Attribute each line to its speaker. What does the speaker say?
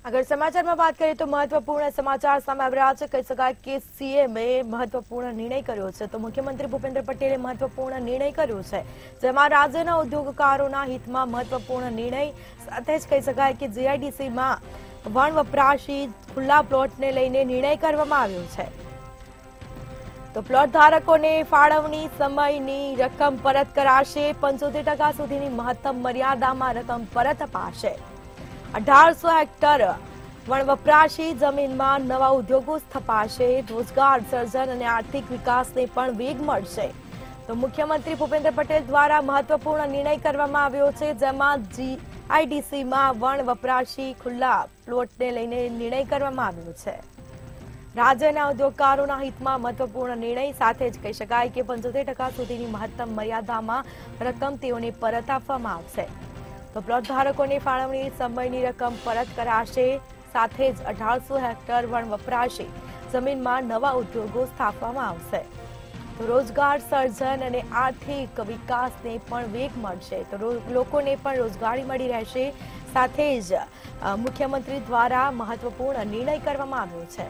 Speaker 1: अगर समाचार में बात करें तो महत्वपूर्ण समाचार सामे આવી રહ્યા છે। કહી શકાય કે સીએમએ મહત્વપૂર્ણ નિર્ણય કર્યો છે। તો મુખ્યમંત્રી ભૂપેન્દ્ર પટેલે મહત્વપૂર્ણ નિર્ણય કર્યો છે, જેમાં રાજ્યના ઉદ્યોગકારોના હિતમાં મહત્વપૂર્ણ નિર્ણય સાથે જ કહી શકાય કે જીઆઈડીસીમાં વણ વપરાશી ખુલ્લા પ્લોટને લઈને નિર્ણય કરવામાં આવ્યો છે। તો પ્લોટ ધારકોને ફાળવણી સમયની રકમ પરત કરાશે। 75% સુધીની મહત્તમ મર્યાદામાં રકમ પરત અપાશે। 1800 હેક્ટર વણ વપરાશી જમીનમાં નવા ઉદ્યોગો સ્થપાશે। રોજગાર સર્જન અને આર્થિક વિકાસને પણ વેગ મળશે। તો મુખ્યમંત્રી ભૂપેન્દ્ર પટેલ દ્વારા મહત્વપૂર્ણ નિર્ણય કરવામાં આવ્યો છે, જેમાં જીઆઈડીસીમાં વણ વપરાશી ખુલ્લા પ્લોટને લઈને નિર્ણય કરવામાં આવ્યો છે। રાજ્યના ઉદ્યોગકારોના હિતમાં મહત્વપૂર્ણ નિર્ણય સાથે જ કહી શકાય કે 75% સુધીની મહત્તમ મર્યાદામાં રકમ તેઓને પરત આપવામાં આવશે। તો પ્લોટ ધારકોને ફાળવણી સમયની રકમ પરત કરાશે। સાથે જ 1800 હેક્ટર વણ વપરાશી જમીનમાં નવા ઉદ્યોગો સ્થાપવામાં આવશે। તો રોજગાર સર્જન અને આર્થિક વિકાસને પણ વેગ મળશે। તો લોકોને પણ રોજગારી મળી રહેશે। સાથે જ મુખ્યમંત્રી દ્વારા મહત્વપૂર્ણ નિર્ણય કરવામાં આવ્યો છે।